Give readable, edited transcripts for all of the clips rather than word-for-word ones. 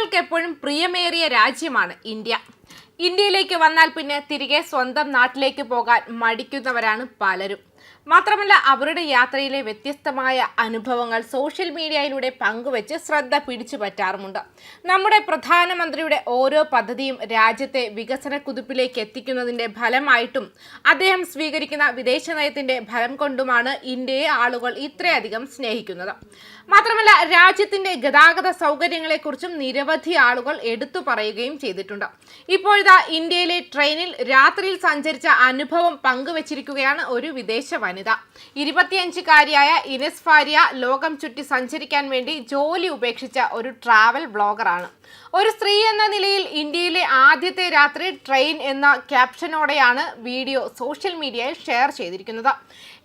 മലയാളികൾക്ക് എപ്പോഴും പ്രിയമേറിയ രാജ്യമാണ് ഇന്ത്യ. ഇന്ത്യയിലേക്ക് വന്നാൽ പിന്നെ തിരികെ സ്വന്തം നാട്ടിലേക്ക് പോകാൻ മടിക്കുന്നവരാണ് പലരും. മാത്രമല്ല, അവരുടെ യാത്രയിലെ വ്യത്യസ്തമായ അനുഭവങ്ങൾ സോഷ്യൽ മീഡിയയിലൂടെ പങ്കുവെച്ച് ശ്രദ്ധ പിടിച്ചു പറ്റാറുമുണ്ട്. നമ്മുടെ പ്രധാനമന്ത്രിയുടെ ഓരോ പദ്ധതിയും രാജ്യത്തെ വികസന കുതിപ്പിലേക്ക് എത്തിക്കുന്നതിൻ്റെ ഫലമായിട്ടും അദ്ദേഹം സ്വീകരിക്കുന്ന വിദേശ നയത്തിൻ്റെ ഫലം കൊണ്ടുമാണ് ഇന്ത്യയെ ആളുകൾ ഇത്രയധികം സ്നേഹിക്കുന്നത്. മാത്രമല്ല, രാജ്യത്തിൻ്റെ ഗതാഗത സൗകര്യങ്ങളെക്കുറിച്ചും നിരവധി ആളുകൾ എടുത്തു പറയുകയും ചെയ്തിട്ടുണ്ട്. ഇപ്പോഴിതാ ഇന്ത്യയിലെ ട്രെയിനിൽ രാത്രിയിൽ സഞ്ചരിച്ച അനുഭവം പങ്കുവച്ചിരിക്കുകയാണ് ഒരു വിദേശ വനിത. 25-കാരിയായ ഇനസ് ഫാരിയ ലോകം ചുറ്റി സഞ്ചരിക്കാൻ വേണ്ടി ജോലി ഉപേക്ഷിച്ച ഒരു ട്രാവൽ ബ്ലോഗറാണ്. ഒരു സ്ത്രീ എന്ന നിലയിൽ ഇന്ത്യയിലെ ആദ്യത്തെ രാത്രി ട്രെയിൻ എന്ന ക്യാപ്ഷനോടെയാണ് വീഡിയോ സോഷ്യൽ മീഡിയയിൽ ഷെയർ ചെയ്തിരിക്കുന്നത്.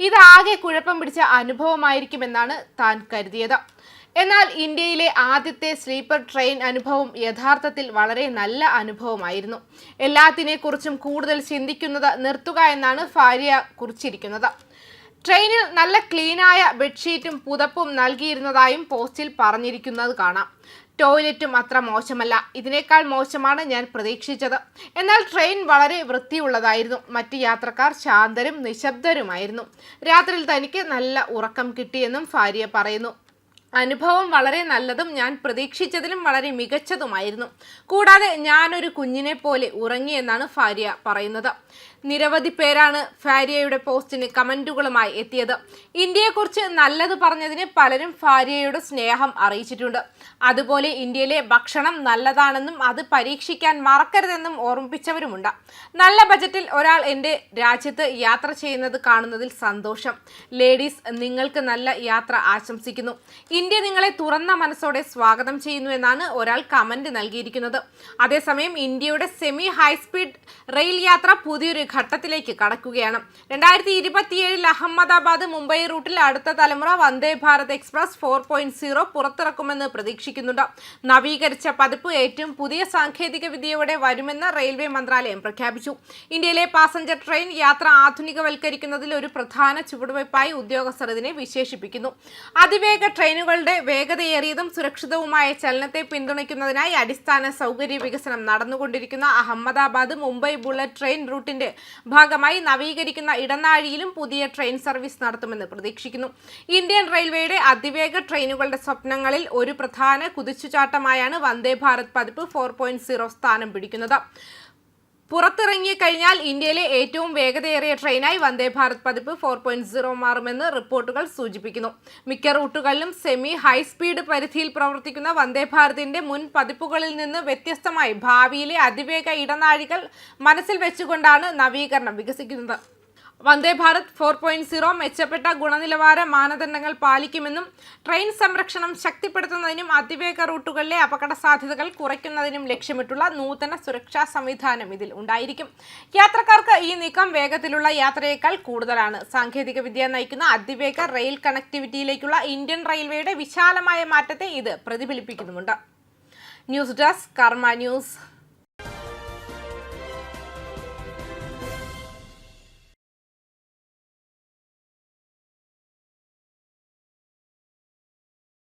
ഇതാകെ കുഴപ്പം പിടിച്ച അനുഭവമായിരിക്കുമെന്നാണ് താൻ കരുതിയത്. എന്നാൽ ഇന്ത്യയിലെ ആദ്യത്തെ സ്ലീപ്പർ ട്രെയിൻ അനുഭവം യഥാർത്ഥത്തിൽ വളരെ നല്ല അനുഭവമായിരുന്നു. എല്ലാത്തിനെക്കുറിച്ചും കൂടുതൽ ചിന്തിക്കുന്നത് നിർത്തുക എന്നാണ് ഫാരിയ കുറിച്ചിരിക്കുന്നത്. ട്രെയിനിൽ നല്ല ക്ലീനായ ബെഡ്ഷീറ്റും പുതപ്പും നൽകിയിരുന്നതായും പോസ്റ്റിൽ പറഞ്ഞിരിക്കുന്നത് കാണാം. ടോയ്ലറ്റും അത്ര മോശമല്ല, ഇതിനേക്കാൾ മോശമാണ് ഞാൻ പ്രതീക്ഷിച്ചത്. എന്നാൽ ട്രെയിൻ വളരെ വൃത്തിയുള്ളതായിരുന്നു. മറ്റ് യാത്രക്കാർ ശാന്തരും നിശബ്ദരുമായിരുന്നു. രാത്രിയിൽ തനിക്ക് നല്ല ഉറക്കം കിട്ടിയെന്നും ഫാരിയ പറയുന്നു. അനുഭവം വളരെ നല്ലതും ഞാൻ പ്രതീക്ഷിച്ചതിലും വളരെ മികച്ചതുമായിരുന്നു. കൂടാതെ ഞാനൊരു കുഞ്ഞിനെ പോലെ ഉറങ്ങിയെന്നാണ് ഫാരിയ പറയുന്നത്. നിരവധി പേരാണ് ഫാരിയയുടെ പോസ്റ്റിന് കമന്റുകളുമായി എത്തിയത്. ഇന്ത്യയെക്കുറിച്ച് നല്ലത് പറഞ്ഞതിന് പലരും ഫാരിയയുടെ സ്നേഹം അറിയിച്ചിട്ടുണ്ട്. അതുപോലെ ഇന്ത്യയിലെ ഭക്ഷണം നല്ലതാണെന്നും അത് പരീക്ഷിക്കാൻ മറക്കരുതെന്നും ഓർമ്മിപ്പിച്ചവരുമുണ്ട്. നല്ല ബജറ്റിൽ ഒരാൾ എൻ്റെ രാജ്യത്ത് യാത്ര ചെയ്യുന്നത് കാണുന്നതിൽ സന്തോഷം. ലേഡീസ്, നിങ്ങൾക്ക് നല്ല യാത്ര ആശംസിക്കുന്നു. ഇന്ത്യ നിങ്ങളെ തുറന്ന മനസ്സോടെ സ്വാഗതം ചെയ്യുന്നു എന്നാണ് ഒരാൾ കമന്റ് നൽകിയിരിക്കുന്നത്. അതേസമയം ഇന്ത്യയുടെ സെമി ഹൈസ്പീഡ് റെയിൽ യാത്ര പുതിയൊരു ഘട്ടത്തിലേക്ക് കടക്കുകയാണ്. 2027 അഹമ്മദാബാദ് മുംബൈ റൂട്ടിൽ അടുത്ത തലമുറ വന്ദേ ഭാരത് എക്സ്പ്രസ് 4.0 പുറത്തിറക്കുമെന്ന് പ്രതീക്ഷിക്കുന്നുണ്ട്. നവീകരിച്ച പതിപ്പ് ഏറ്റവും പുതിയ സാങ്കേതിക വിദ്യയോടെ വരുമെന്ന് റെയിൽവേ മന്ത്രാലയം പ്രഖ്യാപിച്ചു. ഇന്ത്യയിലെ പാസഞ്ചർ ട്രെയിൻ യാത്ര ആധുനികവൽക്കരിക്കുന്നതിൽ ഒരു പ്രധാന ചുവടുവയ്പായി ഉദ്യോഗസ്ഥർ ഇതിനെ വിശേഷിപ്പിക്കുന്നു. അതിവേഗ ട്രെയിനുകളുടെ വേഗതയേറിയതും സുരക്ഷിതവുമായ ചലനത്തെ പിന്തുണയ്ക്കുന്നതിനായി അടിസ്ഥാന സൗകര്യ വികസനം നടന്നുകൊണ്ടിരിക്കുന്ന അഹമ്മദാബാദ് മുംബൈ ബുള്ളറ്റ് ട്രെയിൻ റൂട്ടിന്റെ ഭാഗമായി നവീകരിക്കുന്ന ഇടനാഴിയിലും പുതിയ ട്രെയിൻ സർവീസ് നടത്തുമെന്ന് പ്രതീക്ഷിക്കുന്നു. ഇന്ത്യൻ റെയിൽവേയുടെ അതിവേഗ ട്രെയിനുകളുടെ സ്വപ്നങ്ങളിൽ ഒരു പ്രധാന കുതിച്ചുചാട്ടമായാണ് വന്ദേ ഭാരത് പതിപ്പ് 4.0 സ്ഥാനം പിടിക്കുന്നത്. പുറത്തിറങ്ങി കഴിഞ്ഞാൽ ഇന്ത്യയിലെ ഏറ്റവും വേഗതയേറിയ ട്രെയിനായി വന്ദേ ഭാരത് പതിപ്പ് 4.0 മാറുമെന്ന് റിപ്പോർട്ടുകൾ സൂചിപ്പിക്കുന്നു. മിക്ക റൂട്ടുകളിലും സെമി ഹൈസ്പീഡ് പരിധിയിൽ പ്രവർത്തിക്കുന്ന വന്ദേ ഭാരതിന്റെ മുൻ പതിപ്പുകളിൽ നിന്ന് വ്യത്യസ്തമായി ഭാവിയിലെ അതിവേഗ ഇടനാഴികൾ മനസ്സിൽ വെച്ചുകൊണ്ടാണ് നവീകരണം വികസിക്കുന്നത്. വന്ദേ ഭാരത് 4.0 മെച്ചപ്പെട്ട ഗുണനിലവാര മാനദണ്ഡങ്ങൾ പാലിക്കുമെന്നും ട്രെയിൻ സംരക്ഷണം ശക്തിപ്പെടുത്തുന്നതിനും അതിവേഗ റൂട്ടുകളിലെ അപകട സാധ്യതകൾ കുറയ്ക്കുന്നതിനും ലക്ഷ്യമിട്ടുള്ള നൂതന സുരക്ഷാ സംവിധാനം ഇതിൽ ഉണ്ടായിരിക്കും. യാത്രക്കാർക്ക് ഈ നീക്കം വേഗത്തിലുള്ള യാത്രയേക്കാൾ കൂടുതലാണ്. സാങ്കേതിക വിദ്യ നയിക്കുന്ന അതിവേഗ റെയിൽ കണക്ടിവിറ്റിയിലേക്കുള്ള ഇന്ത്യൻ റെയിൽവേയുടെ വിശാലമായ മാറ്റത്തെ ഇത് പ്രതിഫലിപ്പിക്കുന്നുമുണ്ട്. ന്യൂസ് ഡെസ്ക് കർമ്മ ന്യൂസ്.